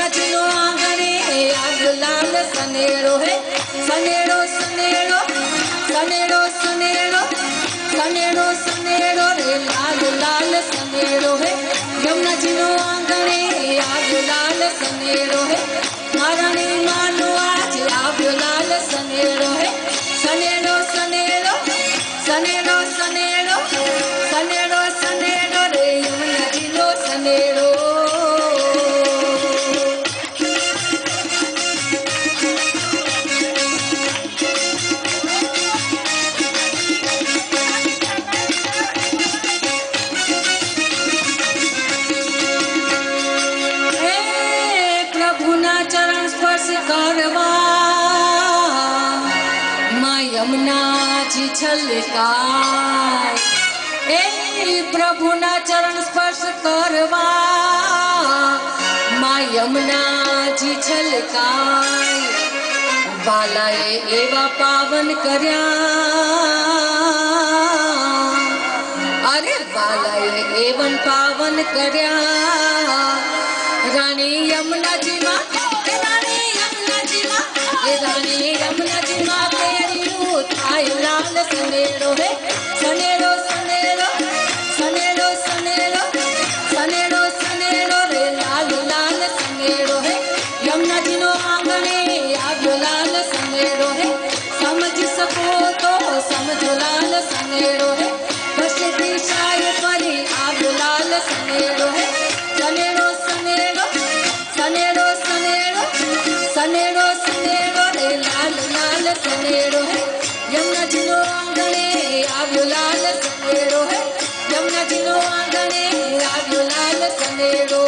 Yamuna ji no आंगणे આવ્યો લાલ સનેડો હે સનેડો સનેડો સનેડો સનેડો સનેડો સનેડો રે લાલ લાલ સનેડો હે यमुना जी नो आंगणे આવ્યો લાલ સનેડો હે મારાની માનો આજ આવ્યો લાલ સનેડો હે સનેડો સનેડો સનેડો સનેડો સનેડો સનેડો રે यमुना जी नो સનેડો यमुना जी छलकाय ए प्रभुना चरण स्पर्श करवा मां यमुना जी छलकाय बालाए एवा पावन कर्या अरे बालाए एवन पावन कर्या रानी यमुना जी मां रानी यमुना जी मां रानी यमुना जी मां आयो लाल सनेड़ो है सनेड़ो सनेड़ो सनेड़ो सनेड़ो सनेड़ो सनेड़ो रे लाल लाल सनेड़ो है यमुना जी नो आंगणे આવ્યો लाल सनेड़ो है समझ सको तो समझो लाल सनेड़ो है बस दिशाए परी આવ્યો लाल सनेड़ो है सनेड़ो सनेड़ो सनेड़ो सनेड़ो सनेड़ो सनेड़ो रे लाल लाल सनेड़ो है यमुना जी नो आंगणे આવ્યો लाल सनेड़ो है यमुना जी नो आंगणे આવ્યો लाल सनेड़ो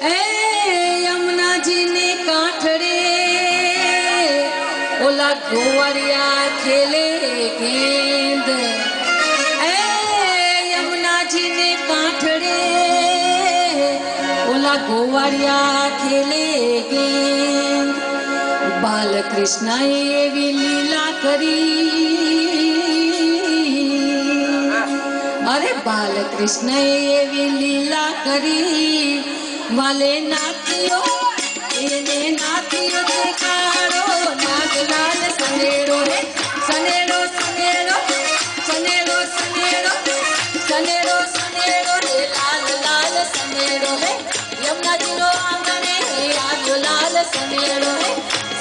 ए यमुना जी ने कांठड़े ओला गोवरिया खेले गेंद ए यमुना जी ने कांठड़े ओला गोवरिया खेले गेंद बाल कृष्णा एवी लीला करी अरे बाल कृष्ण एवी लीला करी वाले नाथियो एने नाथियो देखाड़ो नाग लाल सनेड़ो है सनेड़ो सनेड़ो सनेड़ो सनेड़ो सनेड़ो सनेड़ो रे लाल लाल सनेड़ो है यमुना जी नो आंगणे આવ્યો लाल सनेड़ो है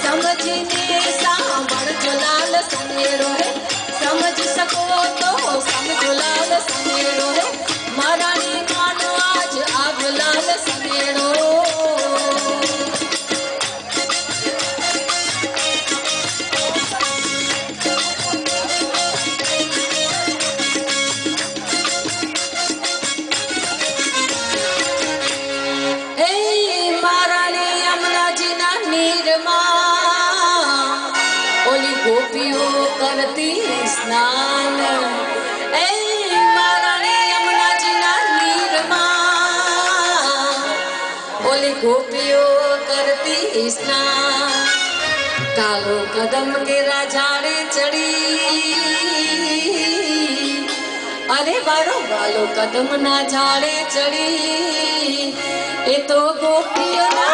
समझने सांभळ जो लाल सनेड़ो है समझ सको तो समझो लाल सनेड़ो है महारानी मानो आज આવ્યો लाल सनेड़ो करती स्नान ए महारानी यमुना जी ना नीर मां ओली गोपियों करती स्नान कालो कदम के राजाड़े चढ़ी अरे बारो वालो कदम ना झाड़े चढ़ी ए तो गोपियों ना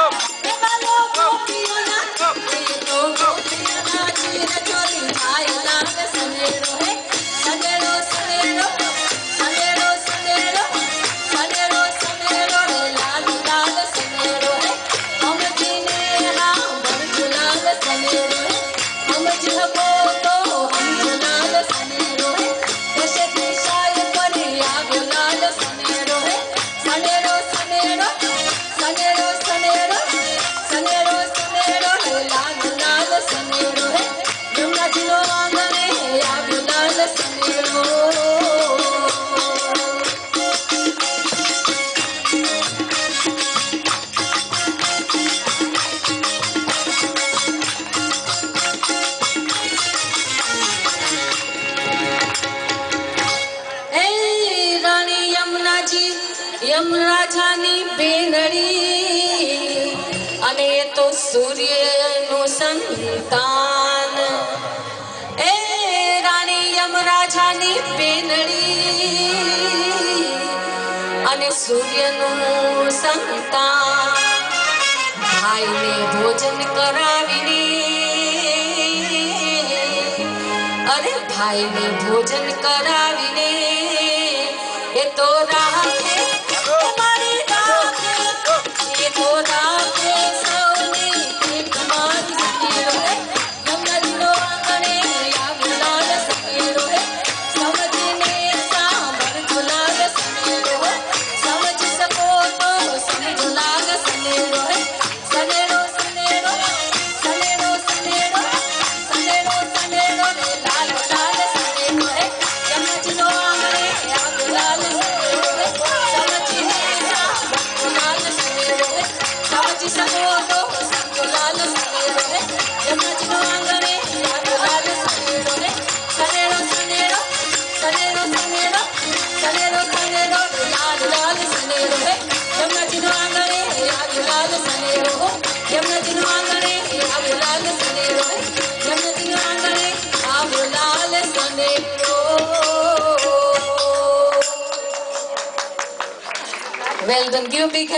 ए वालो गोपियों ना ए तो गोपियों ना चीर चोरी आयो लाल सनेड़ो है सनेड़ो सनेड़ो सनेड़ो सनेड़ो सनेड़ो सनेड़ो रे लाल लाल सनेड़ो है हम जीने हाँ बड़ लाल सनेड़ो है हम जिहबो तो हम लाल सनेड़ो है दश दिशाए परी આવ્યો लाल सनेड़ो है सनेड़ो सनेड़ो सनेड़ो सनेड़ो सनेड़ो सनेड़ो रे लाल लाल सनेड़ो है यमुना जी नो आंगणे આવ્યો लाल सनेड़ो यमराजानी बेनड़ी સૂર્યનું સંતાન એ રાણી યમરાજાની બેનડી અને સૂર્યનું સંતાન ભાઈને ભોજન કરાવીને અરે ભાઈને ભોજન કરાવીને એ તો રાખે મારી રાખે એ તો રાખે સૌની પેટમાં સનેડો રે યમરાજનો આંગણે આવ્યો લાલ સનેડો રે સમજીને સાંભળજો લાલ સનેડો સમજી શકો તો સમજો લાલ સનેડો રે સનેડો સનેડો સનેડો સનેડો સનેડો સનેડો રે લાલ લાલ સનેડો રે યમરાજનો આંગણે આવ્યો લાલ સનેડો રે સમજીને સાંભળજો લાલ સનેડો રે સમજી શકો તો સમજો લાલ સનેડો રે યમરાજનો આંગણે આવ્યો લાલ સનેડો રે સનેડો સનેડો સનેડો સનેડો સનેડો સનેડો લાલ લાલ સનેડો રે યમરાજનો આંગણે આવ્યો લાલ સનેડો યમરાજનો આંગણે આવ્યો લાલ સનેડો રે યમરાજનો આંગણે આવ્યો લાલ Sanedo. Well done. Give a big hand.